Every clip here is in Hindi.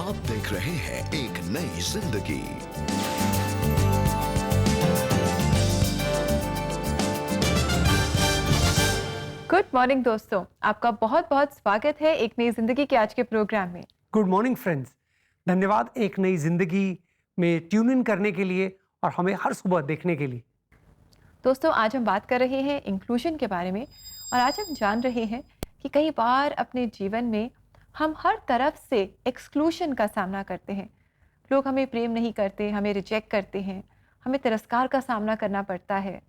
आप देख रहे हैं एक नई जिंदगी। गुड मॉर्निंग दोस्तों, आपका बहुत बहुत स्वागत है एक नई जिंदगी के आज के प्रोग्राम में। गुड मॉर्निंग फ्रेंड्स, धन्यवाद एक नई जिंदगी में ट्यून इन करने के लिए और हमें हर सुबह देखने के लिए। दोस्तों, आज हम बात कर रहे हैं इंक्लूजन के बारे में और आज हम जान रहे हैं कि कई बार अपने जीवन में हम हर तरफ से एक्सक्लूजन का सामना करते हैं। लोग हमें प्रेम नहीं करते, हमें रिजेक्ट करते हैं, हमें तिरस्कार का सामना करना पड़ता है,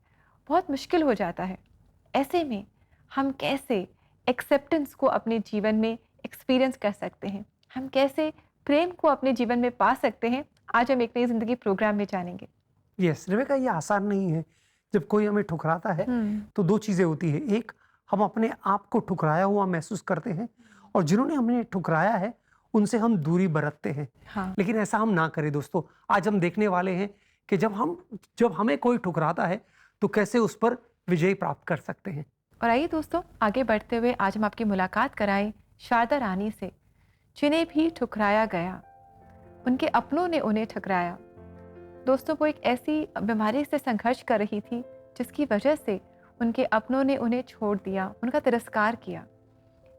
बहुत मुश्किल हो जाता है। ऐसे में हम कैसे एक्सेप्टेंस को अपने जीवन में एक्सपीरियंस कर सकते हैं, हम कैसे प्रेम को अपने जीवन में पा सकते हैं, आज हम एक नई जिंदगी प्रोग्राम में जानेंगे। यस रेबेका, ये आसान नहीं है। जब कोई हमें ठुकराता है तो दो चीजें होती है। एक, हम अपने आप को ठुकराया हुआ महसूस करते हैं और जिन्होंने हमें ठुकराया है उनसे हम दूरी बरतते हैं। हाँ। लेकिन ऐसा हम ना करें दोस्तों। आज हम देखने वाले हैं कि जब हमें कोई ठुकराता है तो कैसे उस पर विजय प्राप्त कर सकते हैं। और आइए दोस्तों, आगे बढ़ते हुए आज हम आपकी मुलाकात कराएं शारदा रानी से, जिन्हें भी ठुकराया गया, उनके अपनों ने उन्हें ठुकराया। दोस्तों, वो एक ऐसी बीमारी से संघर्ष कर रही थी जिसकी वजह से उनके अपनों ने उन्हें छोड़ दिया, उनका तिरस्कार किया।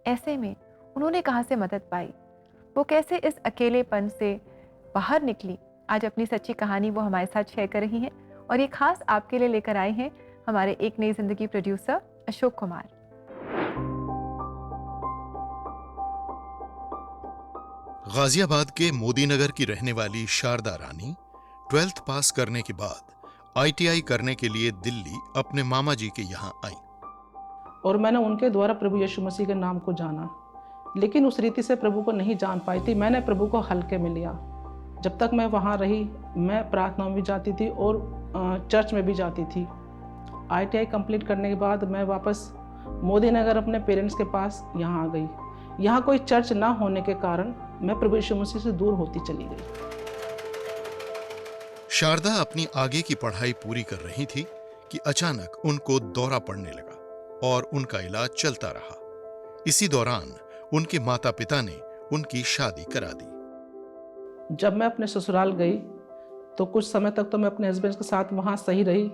ऐसे में उन्होंने कहाँ से मदद पाई, वो कैसे इस अकेलेपन से बाहर निकली, आज अपनी सच्ची कहानी वो हमारे साथ शेयर कर रही हैं और ये खास आपके लिए लेकर आए हैं हमारे एक नई जिंदगी प्रोड्यूसर अशोक कुमार। गाजियाबाद के मोदी नगर की रहने वाली शारदा रानी 12th पास करने के बाद ITI करने के लिए दिल्ली अपने मामा जी के यहाँ आई और मैंने उनके द्वारा प्रभु यीशु मसीह के नाम को जाना, लेकिन उस रीति से प्रभु को नहीं जान पाई थी। मैंने प्रभु को हल्के में लिया। जब तक मैं वहाँ रही, मैं प्रार्थना में भी जाती थी और चर्च में भी जाती थी। ITI कंप्लीट करने के बाद मैं वापस मोदी नगर अपने पेरेंट्स के पास यहाँ आ गई। यहाँ कोई चर्च ना होने के कारण मैं प्रभु यीशु मसीह से दूर होती चली गई। शारदा अपनी आगे की पढ़ाई पूरी कर रही थी कि अचानक उनको दौरा पड़ने लगा और उनका इलाज चलता रहा। इसी दौरान उनके माता पिता ने उनकी शादी करा दी। जब मैं अपने ससुराल गई तो कुछ समय तक तो मैं अपने हस्बैंड के साथ वहाँ सही रही,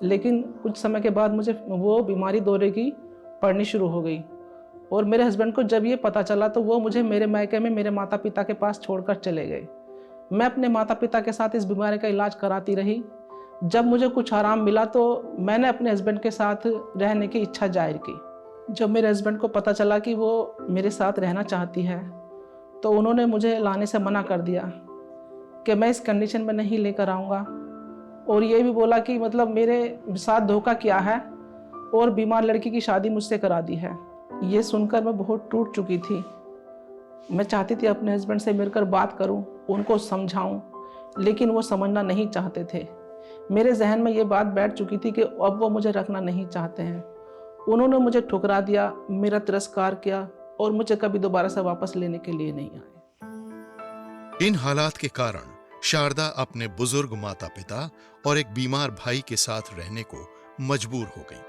लेकिन कुछ समय के बाद मुझे वो बीमारी दौरे की पड़नी शुरू हो गई और मेरे हस्बैंड को जब ये पता चला तो वो मुझे मेरे मायके में मेरे माता पिता के पास छोड़कर चले गए। मैं अपने माता पिता के साथ इस बीमारी का इलाज कराती रही। जब मुझे कुछ आराम मिला तो मैंने अपने हस्बैंड के साथ रहने की इच्छा जाहिर की। जब मेरे हस्बैंड को पता चला कि वो मेरे साथ रहना चाहती है तो उन्होंने मुझे लाने से मना कर दिया कि मैं इस कंडीशन में नहीं लेकर आऊँगा, और ये भी बोला कि मतलब मेरे साथ धोखा किया है और बीमार लड़की की शादी मुझसे करा दी है। ये सुनकर मैं बहुत टूट चुकी थी। मैं चाहती थी अपने हस्बैंड से मिलकर बात करूं, उनको समझाऊं, लेकिन वो समझना नहीं चाहते थे। मेरे जहन में ये बात बैठ चुकी थी कि अब वो मुझे रखना नहीं चाहते हैं। उन्होंने मुझे ठुकरा दिया, मेरा तिरस्कार किया और मुझे कभी दोबारा से वापस लेने के लिए नहीं आए। इन हालात के कारण शारदा अपने बुजुर्ग माता पिता और एक बीमार भाई के साथ रहने को मजबूर हो गई।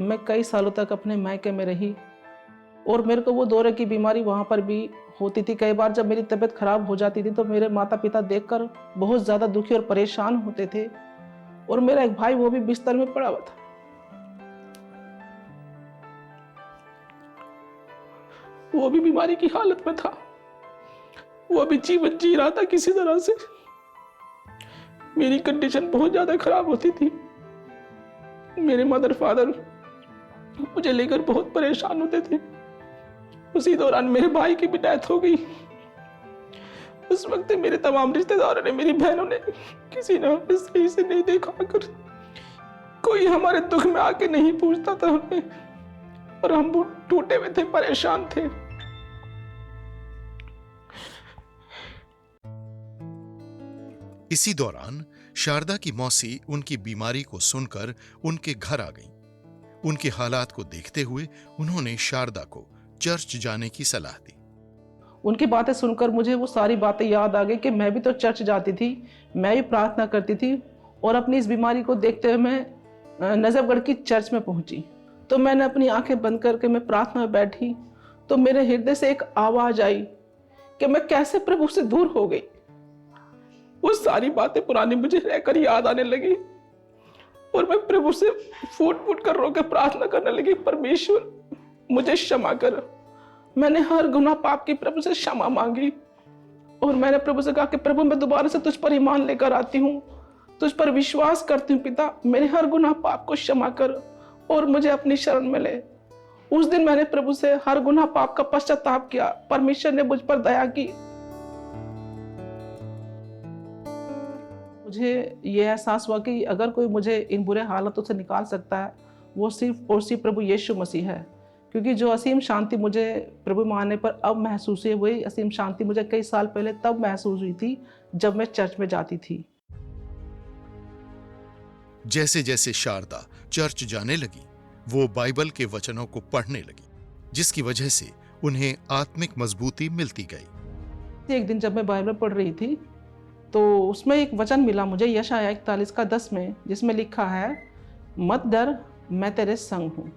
मैं कई सालों तक अपने मायके में रही और मेरे को वो दौरे की बीमारी वहाँ पर भी होती थी। कई बार जब मेरी तबीयत खराब हो जाती थी तो मेरे माता पिता देखकर बहुत ज़्यादा दुखी और परेशान होते थे, और मेरा एक भाई वो भी बिस्तर में पड़ा हुआ था। वो भी बीमारी की हालत में था, वो भी जीवन जी रहा था किसी तरह से। मेरी कंडीशन बहुत ज़्यादा खराब होती थी। मेरे मदर फादर मुझे लेकर बहुत परेशान होते थे। उसी दौरान मेरे भाई की भी डेथ हो गई। उस वक्त मेरे तमाम रिश्तेदारों ने, मेरी बहनों ने, किसी ने हमें सही से नहीं देखा कर, कोई हमारे दुख में आके नहीं पूछता था हमें, और हम टूटे हुए थे, परेशान थे। इसी दौरान शारदा की मौसी उनकी बीमारी को सुनकर उनके घर आ गईं। उनके हालात को देखते हुए उन्होंने शारदा को चर्च जाने की सलाह दी। उनकी बातें सुनकर मुझे वो सारी बातें याद आ गई कि मैं भी तो चर्च जाती थी, मैं भी प्रार्थना करती थी, और अपनी इस बीमारी को देखते हुए मैं नजफगढ़ की चर्च में पहुंची। तो मैंने अपनी आंखें बंद करके मैं प्रार्थना में बैठी तो मेरे हृदय से एक आवाज आई कि मैं कैसे प्रभु से दूर हो गई। वो सारी बातें पुरानी मुझे रहकर याद आने लगी और मैं प्रभु से फूट फूट कर रो के प्रार्थना करने लगी, परमेश्वर मुझे क्षमा कर। मैंने हर गुनाह पाप की प्रभु से क्षमा मांगी और मैंने प्रभु से कहा कि प्रभु मैं दोबारा से तुझ पर ईमान लेकर आती हूँ, तुझ पर विश्वास करती हूँ पिता, मेरे हर गुनाह पाप को क्षमा कर और मुझे अपनी शरण में ले। उस दिन मैंने प्रभु से हर गुनाह पाप का पश्चाताप किया, परमेश्वर ने मुझ पर दया की। मुझे ये एहसास हुआ कि अगर कोई मुझे इन बुरे हालातों से निकाल सकता है वो सिर्फ और सिर्फ प्रभु यीशु मसीह है, क्योंकि जो असीम शांति मुझे प्रभु मानने पर अब महसूस हुई, वही असीम शांति मुझे कई साल पहले तब महसूस हुई थी जब मैं चर्च में जाती थी। जैसे जैसे शारदा चर्च जाने लगी वो बाइबल के वचनों को पढ़ने लगी, जिसकी वजह से उन्हें आत्मिक मजबूती मिलती गई। एक दिन जब मैं बाइबल पढ़ रही थी तो उसमें एक वचन मिला मुझे, यशायाह 41:10 में, जिसमें लिखा है, मत डर मैं तेरे संग हूँ,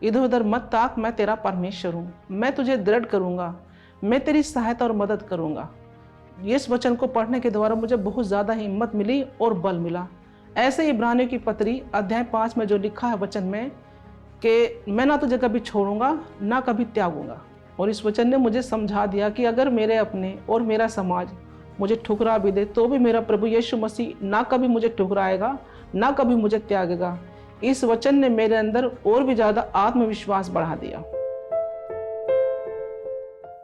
इधर उधर मत ताक मैं तेरा परमेश्वर हूँ, मैं तुझे दृढ़ करूँगा, मैं तेरी सहायता और मदद करूँगा। इस वचन को पढ़ने के द्वारा मुझे बहुत ज़्यादा हिम्मत मिली और बल मिला। ऐसे ही इब्रानियों की पत्री अध्याय 5 में जो लिखा है वचन में कि मैं ना तुझे कभी छोड़ूंगा ना कभी त्यागूंगा। और इस वचन ने मुझे समझा दिया कि अगर मेरे अपने और मेरा समाज मुझे ठुकरा भी दे तो भी मेरा प्रभु यीशु मसीह ना कभी मुझे ठुकराएगा ना कभी मुझे त्यागेगा। इस वचन ने मेरे अंदर और भी ज्यादा आत्मविश्वास बढ़ा दिया।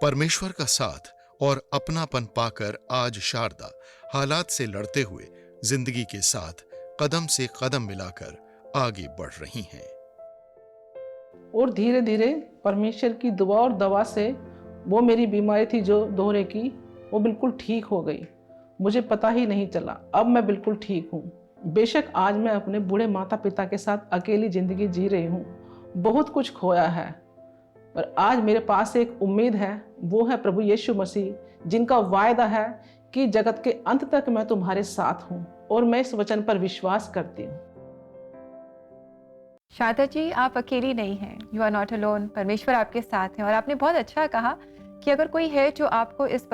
परमेश्वर का साथ और अपनापन पाकर आज शारदा हालात से लड़ते हुए जिंदगी के साथ कदम से कदम मिलाकर आगे बढ़ रही हैं। और धीरे धीरे परमेश्वर की दुआ और दवा से वो मेरी बीमारी थी जो दोहरे की, वो बिल्कुल ठीक हो गई। मुझे पता ही नहीं चला, अब मैं बिल्कुल ठीक हूँ। बेशक आज मैं अपने बूढ़े माता पिता के साथ अकेली ज़िंदगी जी रही हूँ, बहुत कुछ खोया है, पर आज मेरे पास एक उम्मीद है, वो है प्रभु यीशु मसीह, जिनका वायदा है कि जगत के अंत तक मैं तुम्हारे साथ हूँ, और मैं इस वचन पर विश्वास करती हूँ। शारदा जी, आप अकेली नहीं हैं, यू आर नॉट अलोन। परमेश्वर आपके साथ हैं। और आपने बहुत अच्छा कहा कि अगर कोई है जो आपको इस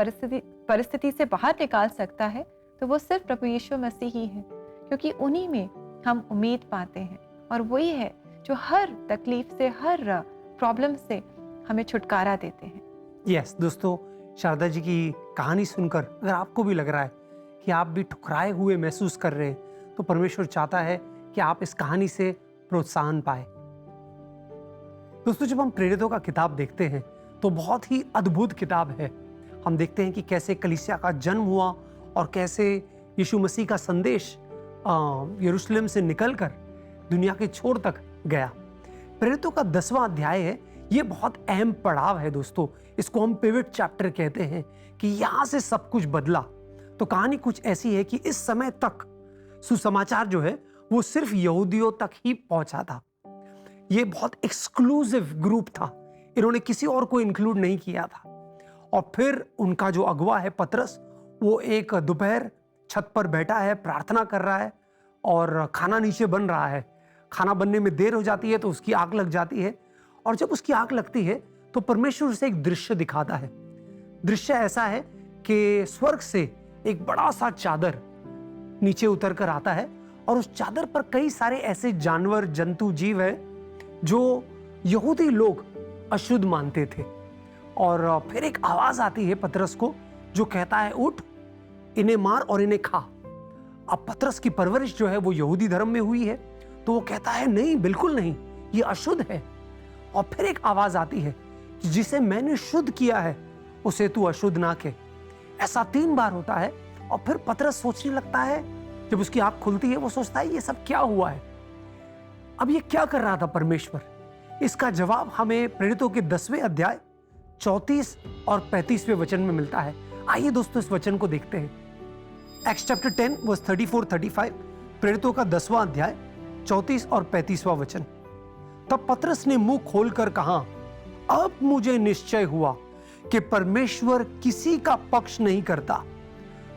परिस्थिति से बाहर निकाल सकता है तो वो सिर्फ प्रभु यीशु मसीह ही है, क्योंकि उन्हीं में हम उम्मीद पाते हैं और वही है जो हर तकलीफ से, हर प्रॉब्लम से हमें छुटकारा देते हैं। यस दोस्तों, शारदा जी की कहानी सुनकर अगर आपको भी लग रहा है कि आप भी ठुकराए हुए महसूस कर रहे हैं तो परमेश्वर चाहता है कि आप इस कहानी से प्रोत्साहन पाए। दोस्तों, जब हम प्रेरितों का किताब देखते हैं तो बहुत ही अद्भुत किताब है। हम देखते हैं कि कैसे कलीसिया का जन्म हुआ और कैसे यीशु मसीह का संदेश यरूशलेम से निकलकर दुनिया के छोर तक गया। प्रेरितों का 10वां अध्याय है, ये बहुत अहम पड़ाव है दोस्तों। इसको हम पिवट चैप्टर कहते हैं कि यहाँ से सब कुछ बदला। तो कहानी कुछ ऐसी है कि इस समय तक सुसमाचार जो है वो सिर्फ यहूदियों तक ही पहुंचा था। ये बहुत एक्सक्लूसिव ग्रुप था, इन्होंने किसी और को इंक्लूड नहीं किया था। और फिर उनका जो अगुवा है पतरस, वो एक दोपहर छत पर बैठा है, प्रार्थना कर रहा है और खाना नीचे बन रहा है। खाना बनने में देर हो जाती है तो उसकी आग लग जाती है, और जब उसकी आग लगती है तो परमेश्वर उसे एक दृश्य दिखाता है। दृश्य ऐसा है कि स्वर्ग से एक बड़ा सा चादर नीचे उतर कर आता है और उस चादर पर कई सारे ऐसे जानवर, जंतु, जीव है जो यहूदी लोग अशुद्ध मानते थे। और फिर एक आवाज आती है पतरस को जो कहता है, उठ, इन्हें मार और इन्हें खा। अब पतरस की परवरिश जो है वो यहूदी धर्म में हुई है, तो वो कहता है नहीं, बिल्कुल नहीं, ये अशुद्ध है। और फिर एक आवाज आती है, जिसे मैंने शुद्ध किया है उसे तू अशुद्ध ना कह। ऐसा 3 बार होता है। और फिर पतरस सोचने लगता है, जब उसकी आंख खुलती है वो सोचता है ये सब क्या हुआ है, अब ये क्या कर रहा था परमेश्वर। इसका जवाब हमें प्रेरितों के 10वें अध्याय 34 और 35वें वचन में मिलता है। आइए दोस्तों इस वचन को देखते हैं। एक्ट्स चैप्टर 10 वर्स 34-35, प्रेरितों का 10वां अध्याय 34 और 35वां वचन। तब पतरस ने मुंह खोलकर कहा, अब मुझे निश्चय हुआ कि परमेश्वर किसी का पक्ष नहीं करता,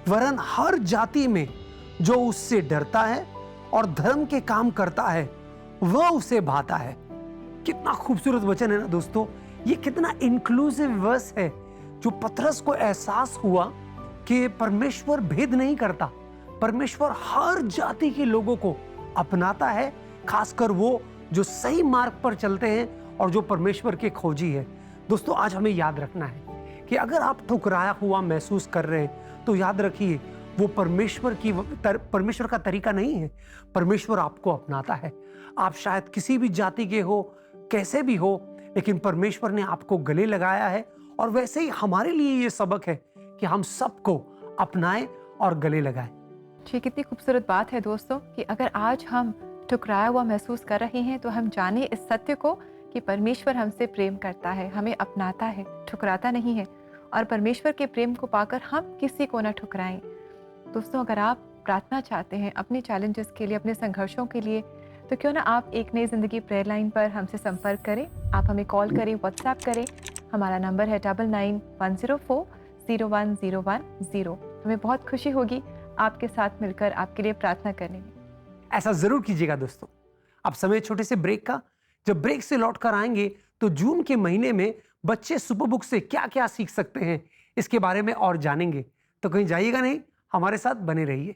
वरन हर जाति में जो उससे डरता है और धर्म के काम करता है वह उसे भाता है। कितना खूबसूरत वचन है ना दोस्तों। ये कितना इंक्लूसिव वर्स है, जो पतरस को एहसास हुआ कि परमेश्वर भेद नहीं करता, परमेश्वर हर जाति के लोगों को अपनाता है, खासकर वो जो सही मार्ग पर चलते हैं और जो परमेश्वर के खोजी है। दोस्तों, आज हमें याद रखना है कि अगर आप ठुकराया हुआ महसूस कर रहे हैं तो याद रखिए, वो परमेश्वर का तरीका नहीं है। परमेश्वर आपको अपनाता है। आप शायद किसी भी जाति के हो, कैसे भी हो, लेकिन परमेश्वर ने आपको गले लगाया है। और वैसे ही हमारे लिए ये सबक है कि हम सबको अपनाएं और गले लगाएं। जी, कितनी खूबसूरत बात है दोस्तों कि अगर आज हम ठुकराया हुआ महसूस कर रहे हैं तो हम जाने इस सत्य को कि परमेश्वर हमसे प्रेम करता है, हमें अपनाता है, ठुकराता नहीं है। और परमेश्वर के प्रेम को पाकर हम किसी को ना ठुकराएं। दोस्तों, अगर आप प्रार्थना चाहते हैं अपने चैलेंजेस के लिए, अपने संघर्षों के लिए, तो क्यों ना आप एक नई जिंदगी प्रेयर लाइन पर हमसे संपर्क करें। आप हमें कॉल करें, व्हाट्सएप करें। हमारा नंबर है 9910401010। हमें बहुत खुशी होगी आपके साथ मिलकर आपके लिए प्रार्थना करने में। ऐसा जरूर कीजिएगा दोस्तों। अब समय छोटे से ब्रेक का। जब ब्रेक से लौट कर आएंगे तो जून के महीने में बच्चे सुपर बुक से क्या क्या सीख सकते हैं, इसके बारे में और जानेंगे। तो कहीं जाइएगा नहीं, हमारे साथ बने रहिए।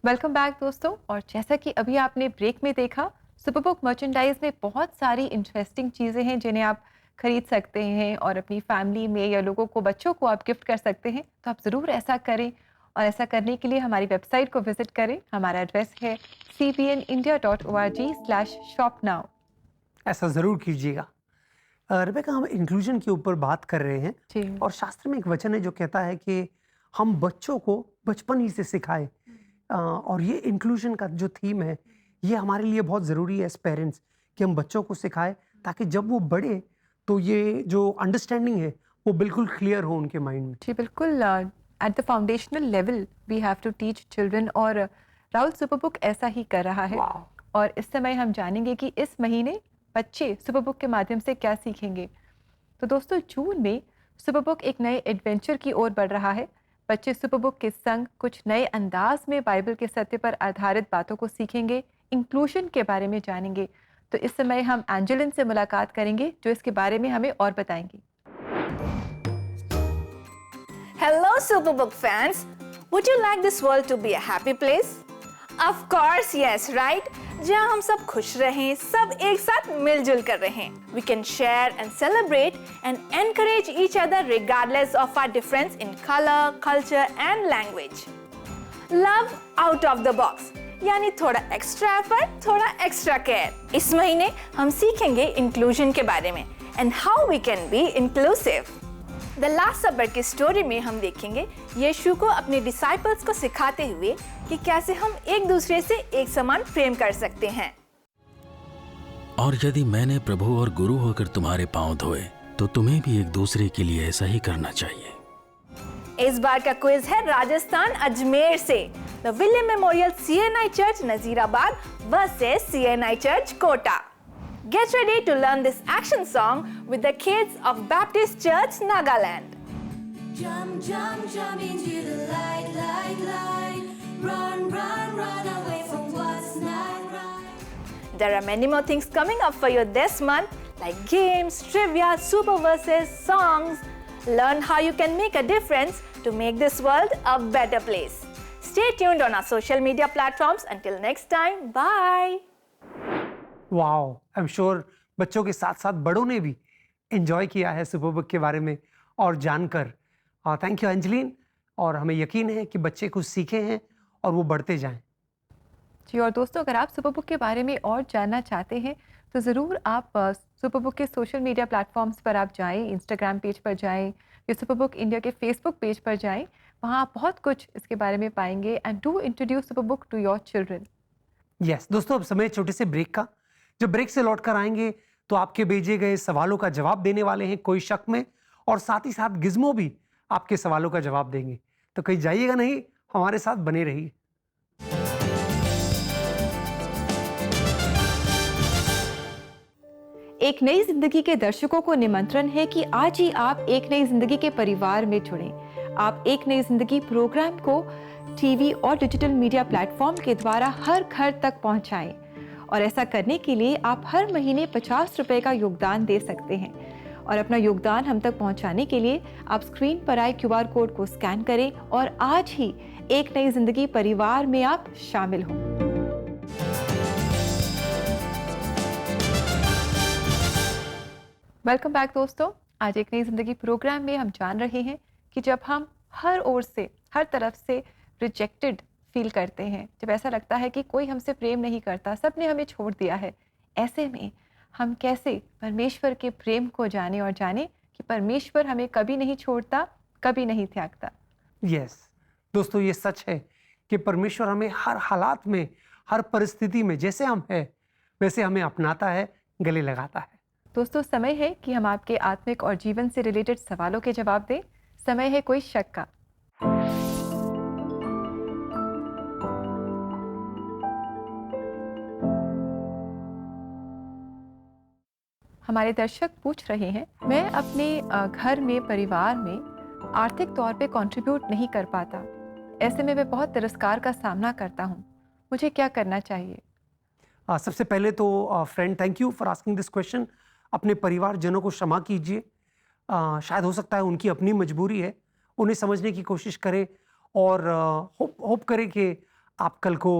वेलकम बैक दोस्तों। और जैसा कि अभी आपने ब्रेक में देखा, सुपरबुक मर्चेंडाइज में बहुत सारी इंटरेस्टिंग चीज़ें हैं जिन्हें आप खरीद सकते हैं और अपनी फैमिली में या लोगों को, बच्चों को आप गिफ्ट कर सकते हैं। तो आप ज़रूर ऐसा करें और ऐसा करने के लिए हमारी वेबसाइट को विजिट करें। हमारा एड्रेस है cbnindia.org/shopnow। ऐसा जरूर कीजिएगा। रेबेका, हम इंक्लूजन के ऊपर बात कर रहे हैं जी। और शास्त्र में एक वचन है जो कहता है कि हम बच्चों को बचपन ही से सिखाएं। और ये इंक्लूजन का जो थीम है, ये हमारे लिए बहुत ज़रूरी है एज पेरेंट्स, कि हम बच्चों को सिखाएं ताकि जब वो बढ़े तो ये जो अंडरस्टैंडिंग है वो बिल्कुल क्लियर हो उनके माइंड में। जी बिल्कुल। At the foundational level we have to teach children, और राहुल सुपरबुक ऐसा ही कर रहा है। और इस समय हम जानेंगे कि इस महीने बच्चे सुपरबुक के माध्यम से क्या सीखेंगे। तो दोस्तों, जून में सुपरबुक एक नए एडवेंचर की ओर बढ़ रहा है। बच्चे सुपरबुक के संग कुछ नए अंदाज में बाइबल के सत्य पर आधारित बातों को सीखेंगे, इंक्लूजन के बारे में जानेंगे। तो इस समय हम एंजेलिन से मुलाकात करेंगे जो इसके बारे में हमें और बताएंगी। Hello Superbook fans, would you like this world to be a happy place? Of course yes, right? जहाँ हम सब खुश रहें, सब एक साथ मिलजुल कर रहें। We can share and celebrate and encourage each other regardless of our difference in color, culture and language. Love out of the box, यानी थोड़ा एक्स्ट्रा एफर्ट, थोड़ा एक्स्ट्रा केयर। इस महीने हम सीखेंगे इंक्लूजन के बारे में and how we can be inclusive. The last supper की स्टोरी में हम देखेंगे यीशु को अपने डिसाइपल्स को सिखाते हुए कि कैसे हम एक दूसरे से एक समान प्रेम कर सकते हैं। और यदि मैंने प्रभु और गुरु होकर तुम्हारे पांव धोए तो तुम्हें भी एक दूसरे के लिए ऐसा ही करना चाहिए। इस बार का क्विज है राजस्थान अजमेर से। The William Memorial CNI church Nazirabad versus CNI church Kota. Get ready to learn this action song with the kids of Baptist Church, Nagaland. Jump, jump, jump into the light, light, light. Run, run, run away from what's not right. There are many more things coming up for you this month, like games, trivia, super verses, songs. Learn how you can make a difference to make this world a better place. Stay tuned on our social media platforms. Until next time, bye. Wow, I am sure बच्चों के साथ साथ बड़ों ने भी एंजॉय किया है सुपरबुक के बारे में और जानकर। Thank you Angeline. और हमें यकीन है कि बच्चे कुछ सीखे हैं और वो बढ़ते जाएं। जी, और दोस्तों, अगर आप सुपरबुक के बारे में और जानना चाहते हैं तो ज़रूर आप सुपरबुक के सोशल मीडिया प्लेटफॉर्म्स पर आप जाएं, इंस्टाग्राम पेज पर जाएं, ये सुपरबुक इंडिया के फेसबुक पेज पर जाएं, वहाँ आप बहुत कुछ इसके बारे में पाएंगे। And do introduce Superbook to your children. Yes दोस्तों, अब समय छोटे से ब्रेक का। जब ब्रेक से लौट कर आएंगे तो आपके भेजे गए सवालों का जवाब देने वाले हैं कोई शक में, और साथ ही साथ गिज़्मो भी आपके सवालों का जवाब देंगे। तो कहीं जाइएगा नहीं, हमारे साथ बने रहिए। एक नई जिंदगी के दर्शकों को निमंत्रण है कि आज ही आप एक नई जिंदगी के परिवार में जुड़ें। आप एक नई जिंदगी प्रोग्राम को टीवी और डिजिटल मीडिया प्लेटफॉर्म के द्वारा हर घर तक पहुंचाएं, और ऐसा करने के लिए आप हर महीने 50 रुपए का योगदान दे सकते हैं। और अपना योगदान हम तक पहुंचाने के लिए आप स्क्रीन पर आए QR कोड को स्कैन करें और आज ही एक नई जिंदगी परिवार में आप शामिल हों। वेलकम बैक दोस्तों। आज एक नई जिंदगी प्रोग्राम में हम जान रहे हैं कि जब हम हर ओर से, हर तरफ से रिजेक्टेड फील करते हैं, जब ऐसा लगता है कि कोई हमसे प्रेम नहीं करता, सबने हमें छोड़ दिया है, ऐसे में हम कैसे परमेश्वर के प्रेम को जाने और जाने कि परमेश्वर हमें कभी नहीं छोड़ता, कभी नहीं त्यागता। यस दोस्तों, ये सच है कि परमेश्वर हमें हर हालात में, हर परिस्थिति में जैसे हम हैं वैसे हमें अपनाता है, गले लगाता है। दोस्तों, समय है कि हम आपके आत्मिक और जीवन से रिलेटेड सवालों के जवाब दें। समय है कोई शक का। हमारे दर्शक पूछ रहे हैं, मैं अपने घर में, परिवार में आर्थिक तौर पे कंट्रीब्यूट नहीं कर पाता, ऐसे में मैं बहुत तिरस्कार का सामना करता हूँ, मुझे क्या करना चाहिए? सबसे पहले तो friend, thank you for asking this question. अपने परिवारजनों को क्षमा कीजिए। शायद हो सकता है उनकी अपनी मजबूरी है, उन्हें समझने की कोशिश करें और होप करें कि आप कल को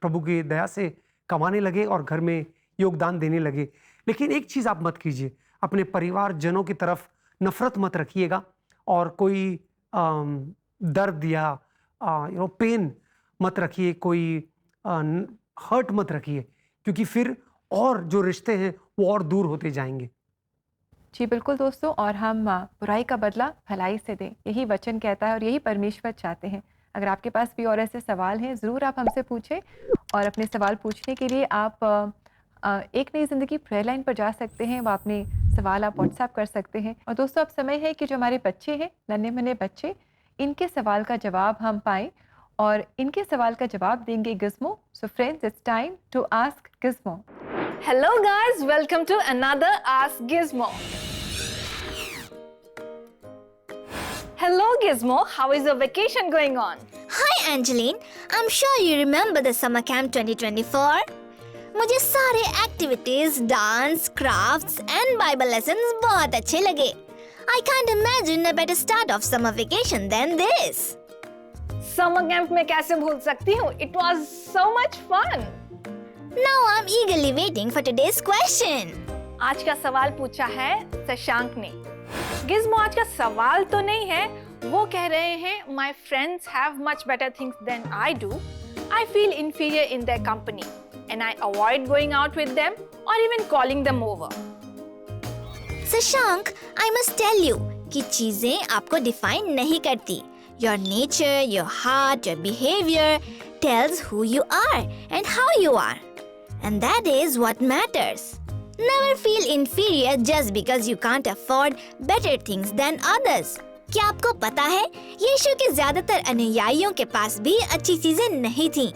प्रभु की दया से कमाने लगे और घर में योगदान देने लगे। लेकिन एक चीज़ आप मत कीजिए, अपने परिवारजनों की तरफ नफरत मत रखिएगा और कोई दर्द या पेन मत रखिए, कोई हर्ट मत रखिए, क्योंकि फिर और जो रिश्ते हैं वो और दूर होते जाएंगे। जी बिल्कुल दोस्तों, और हम बुराई का बदला भलाई से दें, यही वचन कहता है और यही परमेश्वर चाहते हैं। अगर आपके पास भी और ऐसे सवाल हैं, ज़रूर आप हमसे पूछें, और अपने सवाल पूछने के लिए आप एक नई ज़िंदगी प्रेयर लाइन पर जा सकते हैं, वह अपने सवाल आप व्हाट्सएप कर सकते हैं। और दोस्तों, अब समय है कि जो हमारे बच्चे हैं, नन्हे मुन्ने बच्चे, इनके सवाल का जवाब हम पाएँ, और इनके सवाल का जवाब देंगे Gizmo. So friends, it's time to ask Gizmo. Hello guys, welcome to another Ask Gizmo. Hello Gizmo, how is your vacation going on? Hi Angeline, I'm sure you remember the summer camp 2024. मुझे सारे activities, dance, crafts and Bible lessons बहुत अच्छे लगे। I can't imagine a better start of summer vacation than this. Summer camp में कैसे भूल सकती हूँ? It was so much fun. Now I'm eagerly waiting for today's question. आज का सवाल पूछा है शशांक ने। गिज़्मो, आज का सवाल तो नहीं है, वो कह रहे हैं, My friends have much better things than I do. I feel inferior in their company and I avoid going out with them or even calling them over. Shashank, I must tell you कि चीजें आपको डिफाइन नहीं करती. Your nature, your heart, your behavior tells who you are and how you are. And that is what matters. Never feel inferior just because you can't afford better things than others. क्या आपको पता है, यीशु के ज्यादातर अनुयायियों के पास भी अच्छी चीजें नहीं थीं,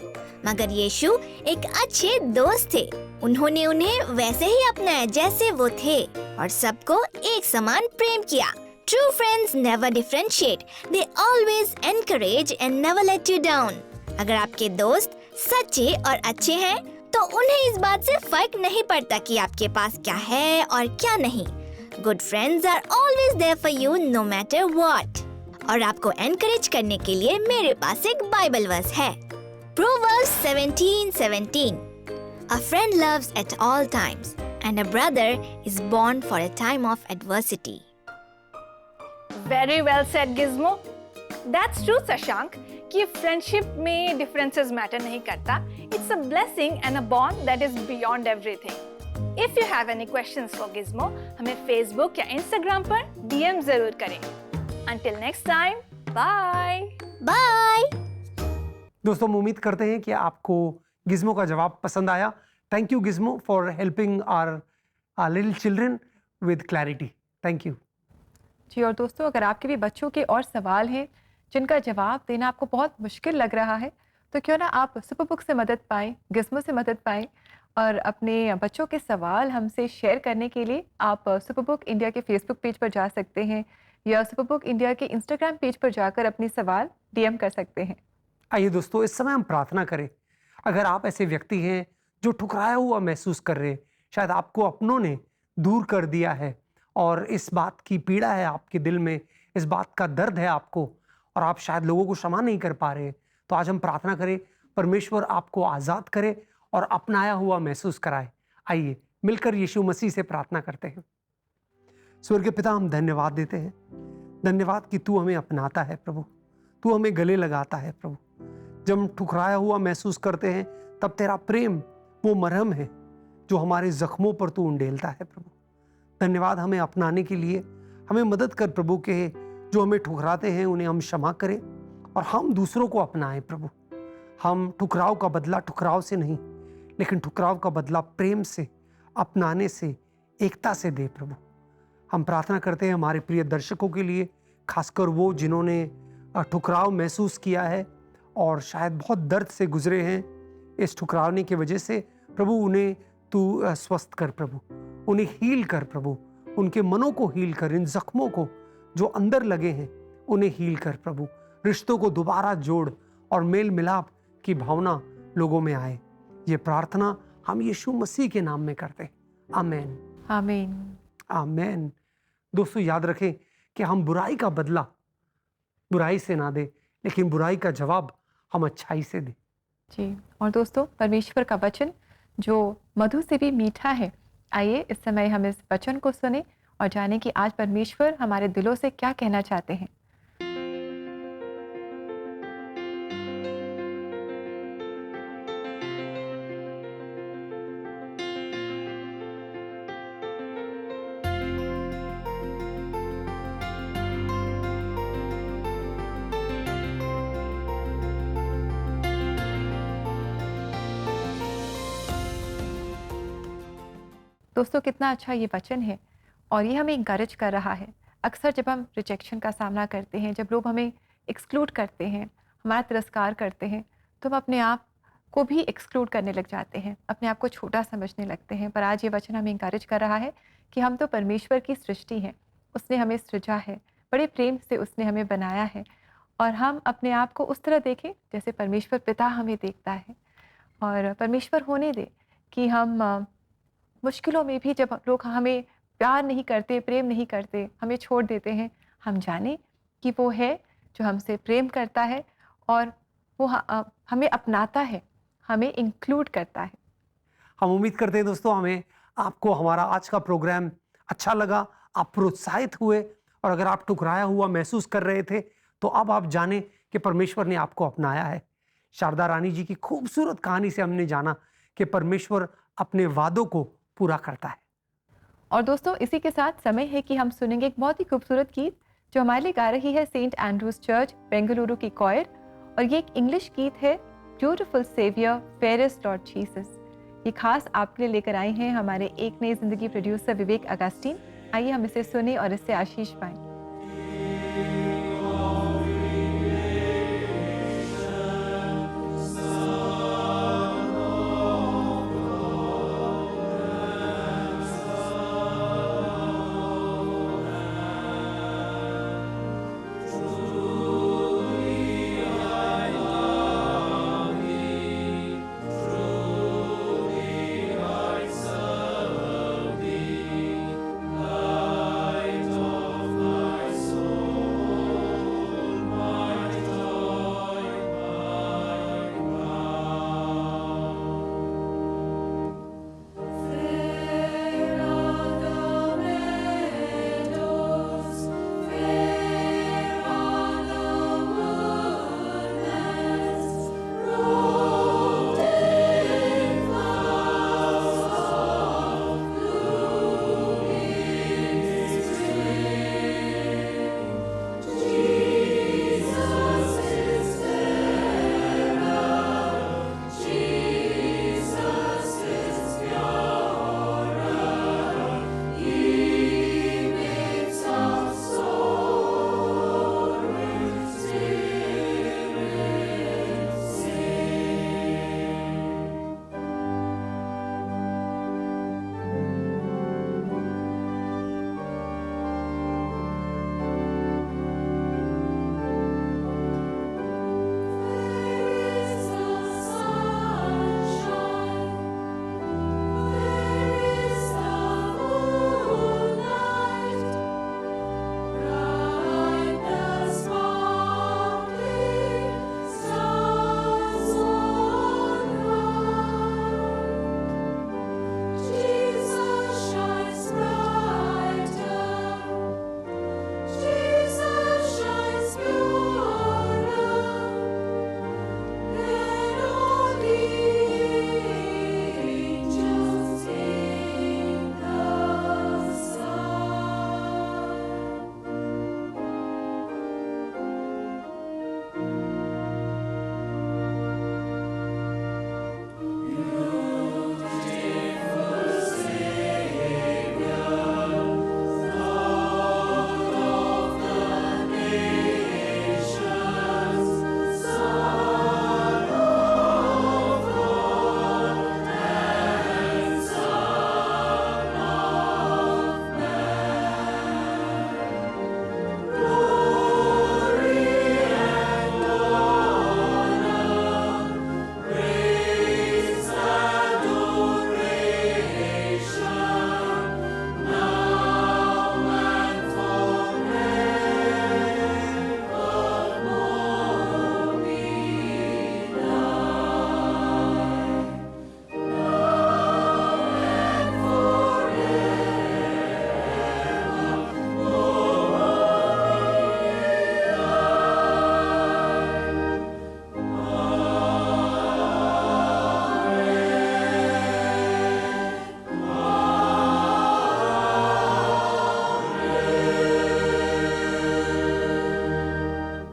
मगर यीशु एक अच्छे दोस्त थे। उन्होंने उन्हें वैसे ही अपनाया जैसे वो थे और सबको एक समान प्रेम किया। True friends never differentiate. They always encourage and never let you down. अगर आपके दोस्त सच्चे और अच्छे हैं, तो उन्हें इस बात से फर्क नहीं पड़ता कि आपके पास क्या है और क्या नहीं। Good friends are always there for you no matter what. और आपको एनकरेज करने के लिए मेरे पास एक बाइबल वर्स है, Proverbs 17:17. A friend loves at all times, and a brother is born for a time of adversity. Very well said, Gizmo. That's true, Shashank, कि फ्रेंडशिप में डिफरेंसेस मैटर नहीं करता. It's a blessing and a bond that is beyond everything. If you have any questions for Gizmo, हमें Facebook या Instagram पर DM जरूर करें. Until next time, bye. Bye. दोस्तों, हम उम्मीद करते हैं कि आपको गिज़्मो का जवाब पसंद आया। Thank you Gizmo for helping our little children with clarity. Thank you. जी, और दोस्तों अगर आपके भी बच्चों के और सवाल हैं जिनका जवाब देना आपको बहुत मुश्किल लग रहा है, तो क्यों ना आप सुपर बुक से मदद पाएँ, गिज़्मो से मदद पाएँ और अपने बच्चों के सवाल हमसे शेयर करने के लिए आप सुपर बुक इंडिया के फेसबुक पेज पर जा सकते हैं या सुपर बुक इंडिया के इंस्टाग्राम पेज पर जाकर अपने सवाल डीएम कर सकते हैं। आइए दोस्तों, इस समय हम प्रार्थना करें। अगर आप ऐसे व्यक्ति हैं जो ठुकराया हुआ महसूस कर रहे हैं, शायद आपको अपनों ने दूर कर दिया है और इस बात की पीड़ा है आपके दिल में, इस बात का दर्द है आपको और आप शायद लोगों को क्षमा नहीं कर पा रहे, तो आज हम प्रार्थना करें परमेश्वर आपको आज़ाद करे और अपनाया हुआ महसूस कराए। आइए मिलकर यीशु मसीह से प्रार्थना करते हैं। स्वर्गीय पिता, हम धन्यवाद देते हैं, धन्यवाद कि तू हमें अपनाता है प्रभु, तू हमें गले लगाता है प्रभु। जब हम ठुकराया हुआ महसूस करते हैं तब तेरा प्रेम वो मरहम है जो हमारे जख्मों पर तू उंडेलता है प्रभु। धन्यवाद हमें अपनाने के लिए, हमें मदद कर प्रभु के जो हमें ठुकराते हैं उन्हें हम क्षमा करें और हम दूसरों को अपनाएं प्रभु। हम ठुकराव का बदला ठुकराव से नहीं, लेकिन ठुकराव का बदला प्रेम से, अपनाने से, एकता से दे प्रभु। हम प्रार्थना करते हैं हमारे प्रिय दर्शकों के लिए, खासकर वो जिन्होंने ठुकराव महसूस किया है और शायद बहुत दर्द से गुजरे हैं इस ठुकरावने की वजह से। प्रभु उन्हें तू स्वस्थ कर प्रभु, उन्हें हील कर प्रभु, उनके मनों को हील कर, इन जख्मों को जो अंदर लगे हैं उन्हें हील कर प्रभु। रिश्तों को दोबारा जोड़ और मेल मिलाप की भावना लोगों में आए। ये प्रार्थना हम यीशु मसीह के नाम में करते हैं। आमीन, आमीन, आमीन। दोस्तों याद रखें कि हम बुराई का बदला बुराई से ना दे, लेकिन बुराई का जवाब हम अच्छाई से दें। जी, और दोस्तों परमेश्वर का वचन जो मधु से भी मीठा है, आइए इस समय हम इस वचन को सुने और जानें कि आज परमेश्वर हमारे दिलों से क्या कहना चाहते हैं। दोस्तों कितना अच्छा ये वचन है और ये हमें इंकरेज कर रहा है। अक्सर जब हम रिजेक्शन का सामना करते हैं, जब लोग हमें एक्सक्लूड करते हैं, हमारा तिरस्कार करते हैं, तो हम अपने आप को भी एक्सक्लूड करने लग जाते हैं, अपने आप को छोटा समझने लगते हैं। पर आज ये वचन हमें इंकरेज कर रहा है कि हम तो परमेश्वर की सृष्टि हैं, उसने हमें सृजा है, बड़े प्रेम से उसने हमें बनाया है और हम अपने आप को उस तरह देखें जैसे परमेश्वर पिता हमें देखता है। और परमेश्वर होने दे कि हम मुश्किलों में भी जब लोग हमें प्यार नहीं करते, प्रेम नहीं करते, हमें छोड़ देते हैं, हम जाने कि वो है जो हमसे प्रेम करता है और वो हमें अपनाता है, हमें इंक्लूड करता है। हम उम्मीद करते हैं दोस्तों हमें आपको हमारा आज का प्रोग्राम अच्छा लगा, आप प्रोत्साहित हुए और अगर आप ठुकराया हुआ महसूस कर रहे थे तो अब आप जाने कि परमेश्वर ने आपको अपनाया है। शारदा रानी जी की खूबसूरत कहानी से हमने जाना कि परमेश्वर अपने वादों को पूरा करता है। और दोस्तों इसी के साथ समय है कि हम सुनेंगे एक बहुत ही खूबसूरत गीत जो हमारे लिए गा रही है सेंट एंड्रूज चर्च बेंगलुरु की कॉयर, और ये एक इंग्लिश गीत है, beautiful saviour fairest Lord Jesus. ये खास आपके लिए लेकर आए हैं हमारे एक नई जिंदगी प्रोड्यूसर विवेक अगस्टीन। आइए हम इसे सुने और इससे आशीष पाएं।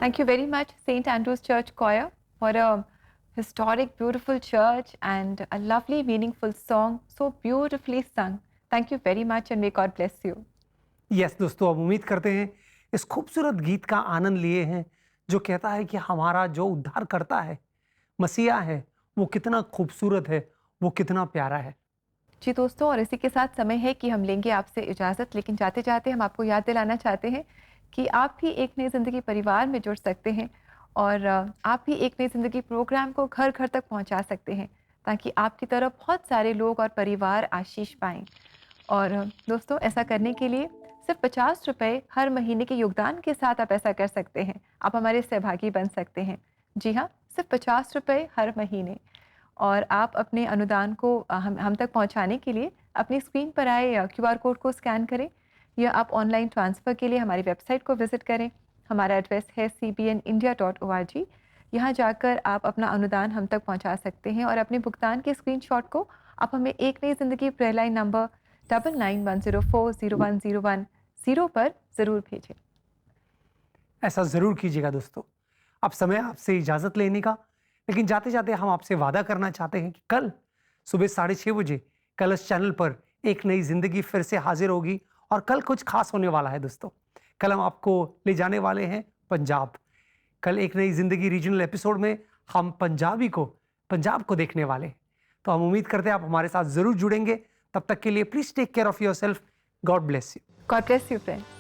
Thank you very much, St. Andrew's Church Choir, for a historic, beautiful church and a lovely, meaningful song, so beautifully sung. Thank you very much and may God bless you. Yes दोस्तों, अब उम्मीद करते हैं इस खूबसूरत गीत का आनंद लिए हैं जो कहता है कि हमारा जो उद्धार करता है, मसीहा है, वो कितना खूबसूरत है, वो कितना प्यारा है। जी दोस्तों, और इसी के साथ समय है कि हम लेंगे आपसे इजाज़त, लेकिन जाते जाते हम आपको याद दिलाना चाहते हैं कि आप भी एक नई ज़िंदगी परिवार में जुड़ सकते हैं और आप भी एक नई ज़िंदगी प्रोग्राम को घर घर तक पहुंचा सकते हैं ताकि आपकी तरफ बहुत सारे लोग और परिवार आशीष पाएं। और दोस्तों, ऐसा करने के लिए सिर्फ 50 रुपये हर महीने के योगदान के साथ आप ऐसा कर सकते हैं। आप हमारे सहभागी बन सकते हैं। जी हाँ, सिर्फ 50 रुपये हर महीने। और आप अपने अनुदान को हम तक पहुंचाने के लिए अपनी स्क्रीन पर आए QR कोड को स्कैन करें या आप ऑनलाइन ट्रांसफ़र के लिए हमारी वेबसाइट को विज़िट करें। हमारा एड्रेस है cbnindia.org। यहाँ जाकर आप अपना अनुदान हम तक पहुँचा सकते हैं और अपने भुगतान के स्क्रीनशॉट को आप हमें एक नई ज़िंदगी प्रेयर लाइन नंबर 9910401010 पर ज़रूर भेजें। ऐसा ज़रूर कीजिएगा दोस्तों। अब समय आपसे इजाज़त लेने का, लेकिन जाते जाते हम आपसे वादा करना चाहते हैं कि कल सुबह 6:30 बजे कलश चैनल पर एक नई ज़िंदगी फिर से हाजिर होगी और कल कुछ खास होने वाला है दोस्तों। कल हम आपको ले जाने वाले हैं पंजाब। कल एक नई ज़िंदगी रीजनल एपिसोड में हम पंजाब को देखने वाले हैं। तो हम उम्मीद करते हैं आप हमारे साथ ज़रूर जुड़ेंगे। तब तक के लिए please take care of yourself. God bless you. God bless you friends.